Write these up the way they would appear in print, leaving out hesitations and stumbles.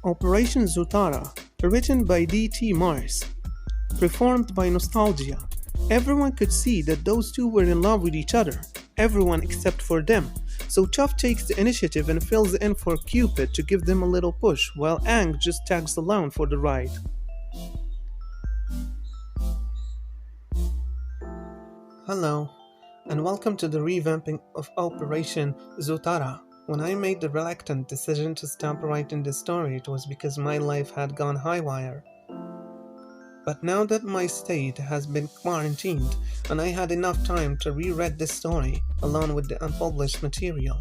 Operation Zutara, written by D.T. Mars, performed by Nostalgia. Everyone could see that those two were in love with each other, everyone except for them. So Toph takes the initiative and fills in for Cupid to give them a little push, while Aang just tags along for the ride. Hello, and welcome to the revamping of Operation Zutara. When I made the reluctant decision to stop writing this story, it was because my life had gone haywire. But now that my state has been quarantined, and I had enough time to reread this story, along with the unpublished material,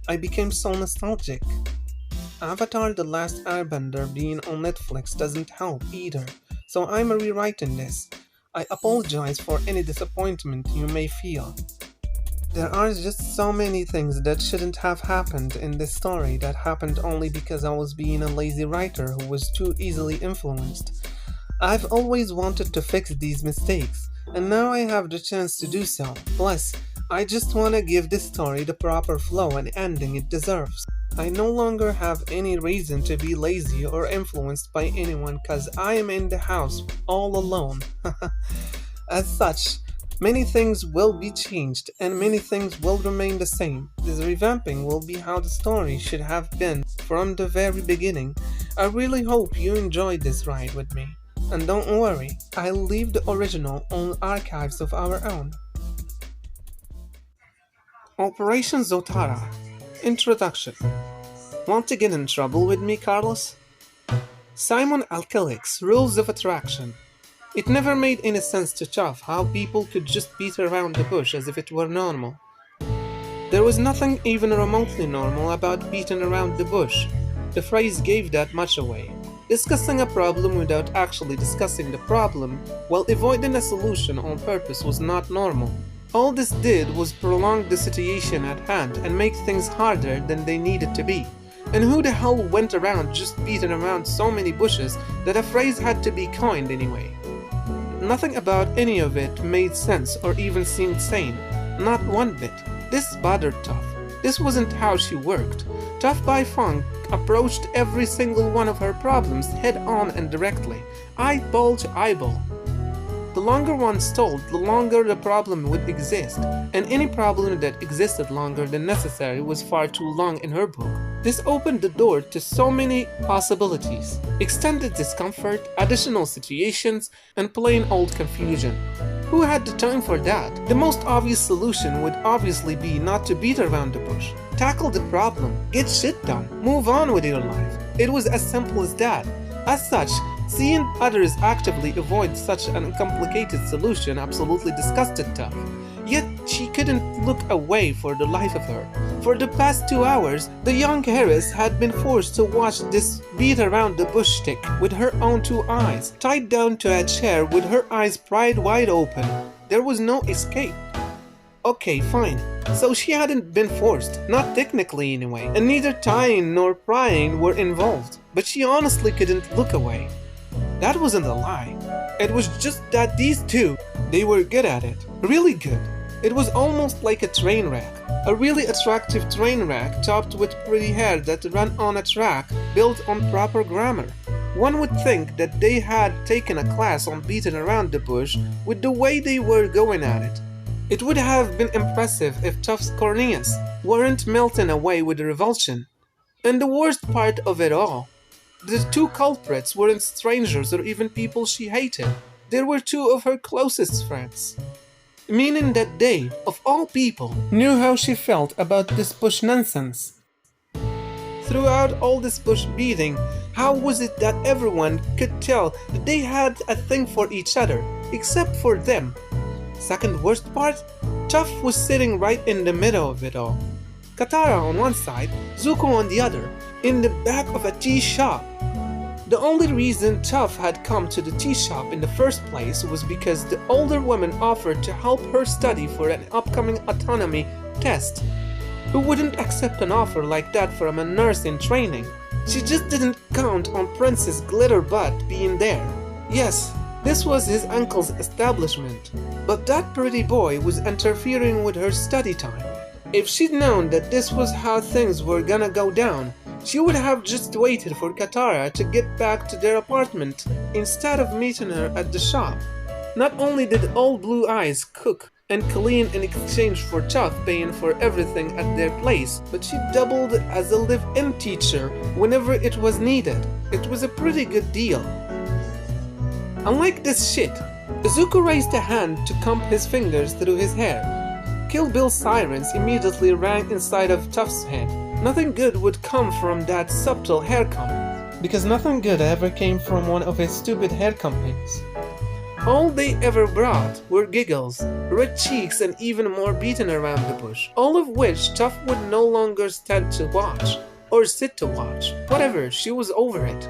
I became so nostalgic. Avatar: The Last Airbender being on Netflix doesn't help either, so I'm rewriting this. I apologize for any disappointment you may feel. There are just so many things that shouldn't have happened in this story that happened only because I was being a lazy writer who was too easily influenced. I've always wanted to fix these mistakes, and now I have the chance to do so. Plus, I just want to give this story the proper flow and ending it deserves. I no longer have any reason to be lazy or influenced by anyone cause I am in the house all alone. As such, many things will be changed and many things will remain the same. This revamping will be how the story should have been from the very beginning. I really hope you enjoyed this ride with me. And don't worry, I'll leave the original on archives of our own. Operation Zutara. Introduction. Want to get in trouble with me, Carlos? Simon Alkilik's Rules of Attraction. It never made any sense to Toph how people could just beat around the bush as if it were normal. There was nothing even remotely normal about beating around the bush. The phrase gave that much away. Discussing a problem without actually discussing the problem while avoiding a solution on purpose was not normal. All this did was prolong the situation at hand and make things harder than they needed to be. And who the hell went around just beating around so many bushes that a phrase had to be coined anyway? Nothing about any of it made sense or even seemed sane. Not one bit. This bothered Toph. This wasn't how she worked. Toph Bai Fong approached every single one of her problems head-on and directly, eyeball to eyeball. The longer one stalled, the longer the problem would exist, and any problem that existed longer than necessary was far too long in her book. This opened the door to so many possibilities. Extended discomfort, additional situations, and plain old confusion. Who had the time for that? The most obvious solution would obviously be not to beat around the bush. Tackle the problem, get shit done, move on with your life. It was as simple as that. As such, seeing others actively avoid such an uncomplicated solution absolutely disgusted Toph. Yet she couldn't look away for the life of her. For the past 2 hours, the young heiress had been forced to watch this beat around the bush stick with her own 2 eyes, tied down to a chair with her eyes pried wide open. There was no escape. Okay, fine. So she hadn't been forced, not technically anyway, and neither tying nor prying were involved, but she honestly couldn't look away. That wasn't a lie. It was just that these two, they were good at it. Really good. It was almost like a train wreck. A really attractive train wreck topped with pretty hair that ran on a track built on proper grammar. One would think that they had taken a class on beating around the bush with the way they were going at it. It would have been impressive if Toph's corneas weren't melting away with revulsion. And the worst part of it all, the two culprits weren't strangers or even people she hated. They were 2 of her closest friends. Meaning that they, of all people, knew how she felt about this bush nonsense. Throughout all this bush beating, how was it that everyone could tell that they had a thing for each other, except for them? Second worst part, Toph was sitting right in the middle of it all. Katara on one side, Zuko on the other, in the back of a tea shop. The only reason Toph had come to the tea shop in the first place was because the older woman offered to help her study for an upcoming autonomy test. Who wouldn't accept an offer like that from a nurse in training? She just didn't count on Princess Glitterbutt being there. Yes, this was his uncle's establishment, but that pretty boy was interfering with her study time. If she'd known that this was how things were gonna go down, She would have just waited for Katara to get back to their apartment instead of meeting her at the shop. Not only did Old Blue Eyes cook and clean in exchange for Toph paying for everything at their place, but she doubled as a live-in teacher whenever it was needed. It was a pretty good deal. Unlike this shit, Zuko raised a hand to comb his fingers through his hair. Kill Bill sirens immediately rang inside of Toph's head. Nothing good would come from that subtle hair comb, because nothing good ever came from one of his stupid hair combings. All they ever brought were giggles, red cheeks, and even more beating around the bush, all of which Toph would no longer stand to watch, or sit to watch. Whatever, she was over it.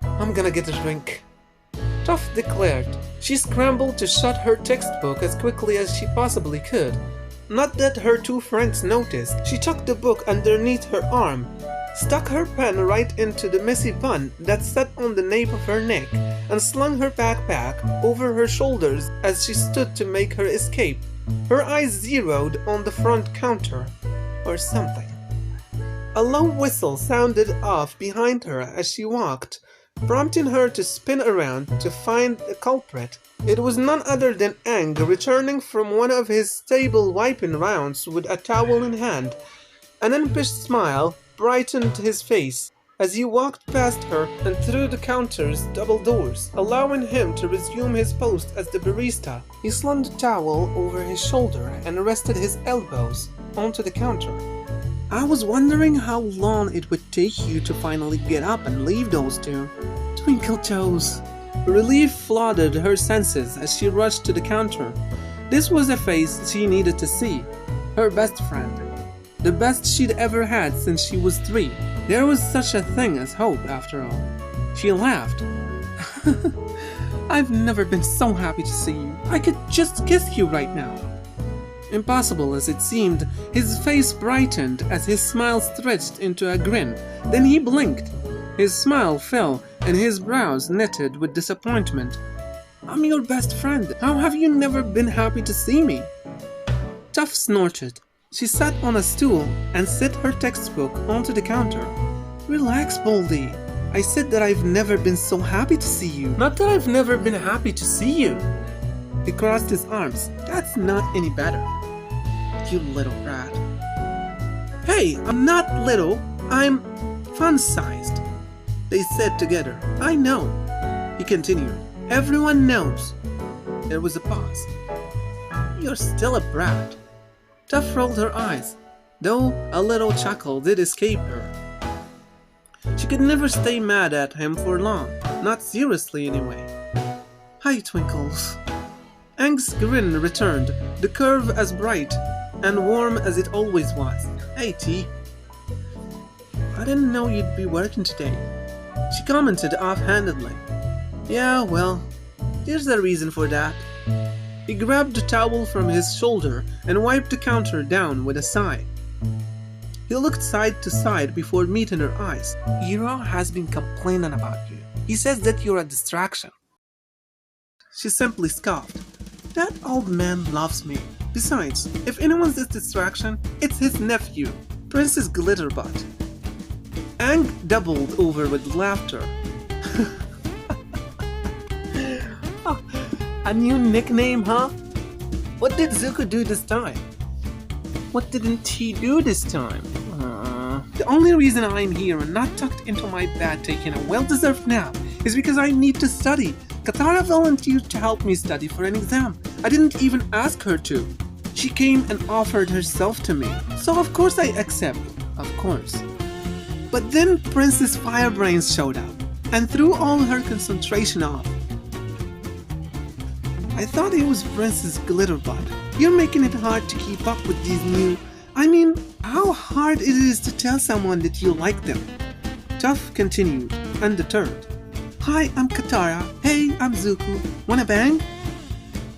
"I'm gonna get a drink," Toph declared. She scrambled to shut her textbook as quickly as she possibly could. Not that her two friends noticed. She tucked the book underneath her arm, stuck her pen right into the messy bun that sat on the nape of her neck, and slung her backpack over her shoulders as she stood to make her escape. Her eyes zeroed on the front counter, or something. A low whistle sounded off behind her as she walked, prompting her to spin around to find the culprit. It was none other than Aang, returning from one of his stable wiping rounds with a towel in hand. An impish smile brightened his face as he walked past her and through the counter's double doors, allowing him to resume his post as the barista. He slung the towel over his shoulder and rested his elbows onto the counter. "I was wondering how long it would take you to finally get up and leave those two. Twinkle toes." Relief flooded her senses as she rushed to the counter. This was a face she needed to see. Her best friend. The best she'd ever had since she was 3. There was such a thing as hope, after all. She laughed. "I've never been so happy to see you. I could just kiss you right now." Impossible as it seemed, his face brightened as his smile stretched into a grin. Then he blinked. His smile fell and his brows knitted with disappointment. "I'm your best friend. How have you never been happy to see me?" Toph snorted. She sat on a stool and set her textbook onto the counter. "Relax, Baldy. I said that I've never been so happy to see you, not that I've never been happy to see you." He crossed his arms. "That's not any better. You little brat." "Hey, I'm not little. I'm fun-sized," they said together. "I know," he continued. "Everyone knows." There was a pause. "You're still a brat." Toph rolled her eyes, though a little chuckle did escape her. She could never stay mad at him for long, not seriously anyway. "Hi, Twinkles." Aang's grin returned, the curve as bright and warm as it always was. "Hey, T. I didn't know you'd be working today," she commented offhandedly. "Yeah, well, there's a reason for that." He grabbed the towel from his shoulder and wiped the counter down with a sigh. He looked side to side before meeting her eyes. "Hiro has been complaining about you. He says that you're a distraction." She simply scoffed. "That old man loves me. Besides, if anyone's a distraction, it's his nephew, Princess Glitterbutt." Aang doubled over with laughter. "A new nickname, huh? What did Zuko do this time?" "What didn't he do this time?" "The only reason I'm here and not tucked into my bed taking a well-deserved nap is because I need to study. Katara volunteered to help me study for an exam. I didn't even ask her to. She came and offered herself to me, so of course I accept. Of course." But then Princess Firebrains showed up and threw all her concentration off. "I thought it was Princess Glitterbutt. You're making it hard to keep up with these new... I mean, how hard it is to tell someone that you like them." Toph continued, undeterred. "Hi, I'm Katara. Hey, I'm Zuko. Wanna bang?"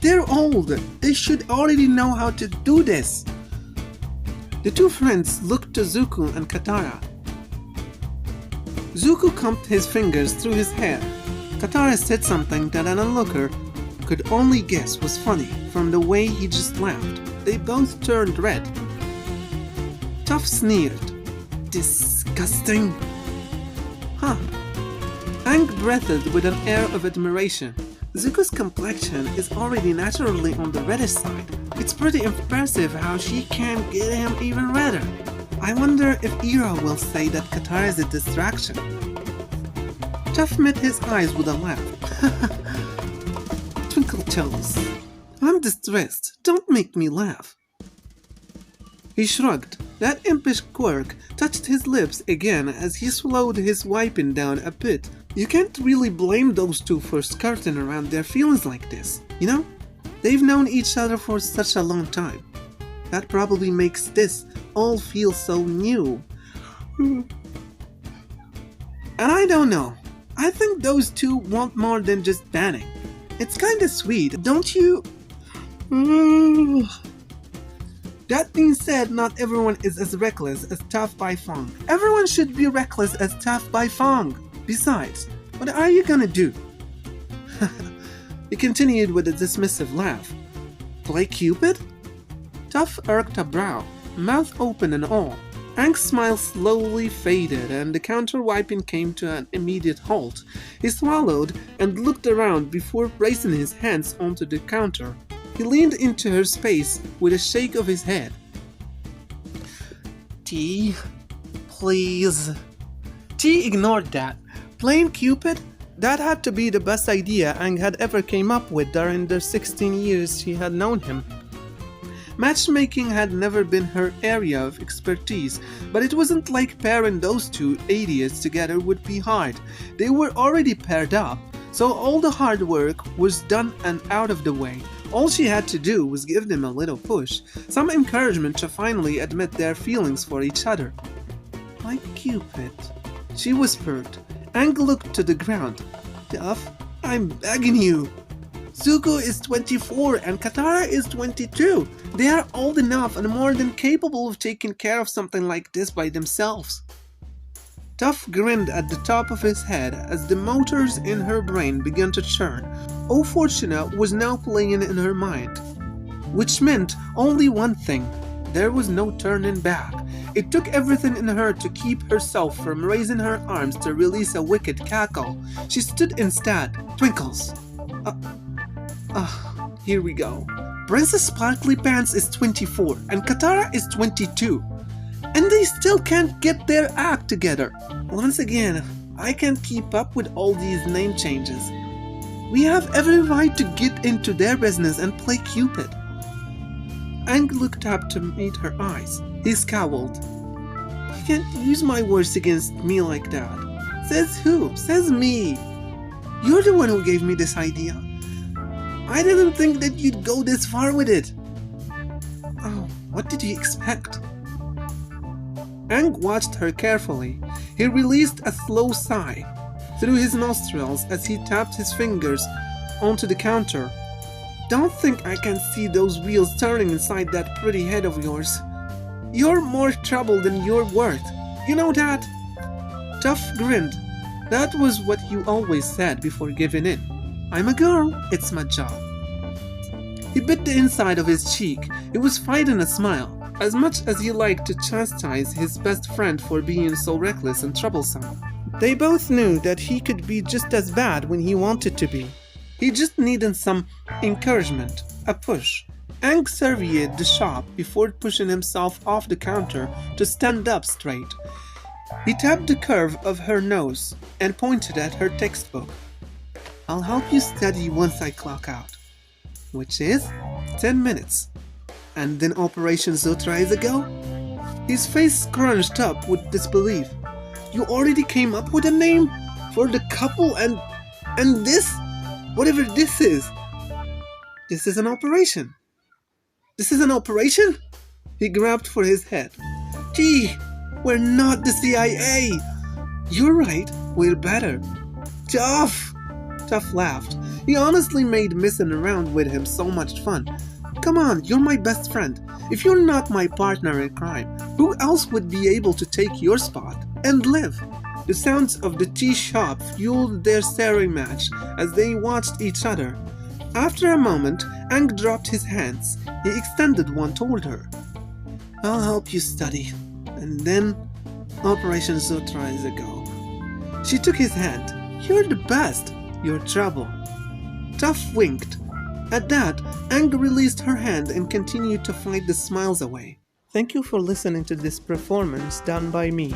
"They're old. They should already know how to do this." The two friends looked to Zuko and Katara. Zuko combed his fingers through his hair. Katara said something that an onlooker could only guess was funny from the way he just laughed. They both turned red. Toph sneered. "Disgusting." disgusting. Huh. Aang breathed with an air of admiration. Zuko's complexion is already naturally on the reddish side. It's pretty impressive how she can get him even redder. I wonder if Ira will say that Katara is a distraction. Toph met his eyes with a laugh. Twinkle toes. I'm distressed. Don't make me laugh. He shrugged. That impish quirk touched his lips again as he slowed his wiping down a bit. You can't really blame those two for skirting around their feelings like this, you know? They've known each other for such a long time. That probably makes this all feel so new. And I don't know. I think those two want more than just banning. It's kinda sweet, don't you? That being said, not everyone is as reckless as Toph by Fong. Everyone should be reckless as Toph by Fong. Besides, what are you gonna do? He continued with a dismissive laugh. Play Cupid? Toph irked a brow, mouth open and all. Aang's smile slowly faded and the counter-wiping came to an immediate halt. He swallowed and looked around before bracing his hands onto the counter. He leaned into her space with a shake of his head. T, please. T ignored that. Playing Cupid? That had to be the best idea Aang had ever came up with during the 16 years she had known him. Matchmaking had never been her area of expertise, but it wasn't like pairing those two idiots together would be hard. They were already paired up, so all the hard work was done and out of the way. All she had to do was give them a little push, some encouragement to finally admit their feelings for each other. Like Cupid, she whispered. Aang looked to the ground. Toph, I'm begging you. Zuko is 24 and Katara is 22. They are old enough and more than capable of taking care of something like this by themselves. Toph grinned at the top of his head as the motors in her brain began to churn. Oh Fortuna was now playing in her mind. Which meant only one thing. There was no turning back. It took everything in her to keep herself from raising her arms to release a wicked cackle. She stood instead. Twinkles. Here we go. Princess Sparkly Pants is 24 and Katara is 22. And they still can't get their act together. Once again, I can't keep up with all these name changes. We have every right to get into their business and play Cupid. Aang looked up to meet her eyes. He scowled. You can't use my words against me like that. Says who? Says me. You're the one who gave me this idea. I didn't think that you'd go this far with it. Oh, what did you expect? Aang watched her carefully. He released a slow sigh through his nostrils as he tapped his fingers onto the counter. Don't think I can see those wheels turning inside that pretty head of yours. You're more trouble than you're worth. You know that? Toph grinned. That was what you always said before giving in. I'm a girl, it's my job. He bit the inside of his cheek. It was fighting a smile, as much as he liked to chastise his best friend for being so reckless and troublesome. They both knew that he could be just as bad when he wanted to be. He just needed some encouragement, a push. Aang surveyed the shop before pushing himself off the counter to stand up straight. He tapped the curve of her nose and pointed at her textbook. I'll help you study once I clock out. Which is 10 minutes. And then Operation Zutara is a go? His face scrunched up with disbelief. You already came up with a name? For the couple and this? Whatever this is. This is an operation. This is an operation? He grabbed for his head. Gee, we're not the CIA. You're right, we're better. Toph! Toph laughed. He honestly made messing around with him so much fun. Come on, you're my best friend. If you're not my partner in crime, who else would be able to take your spot and live? The sounds of the tea shop fueled their staring match as they watched each other. After a moment, Aang dropped his hands. He extended one toward her. I'll help you study. And then Operation Zutara is a go. She took his hand. You're the best. You're trouble. Toph winked. At that, Aang released her hand and continued to fight the smiles away. Thank you for listening to this performance done by me.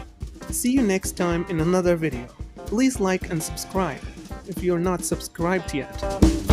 See you next time in another video. Please like and subscribe if you're not subscribed yet.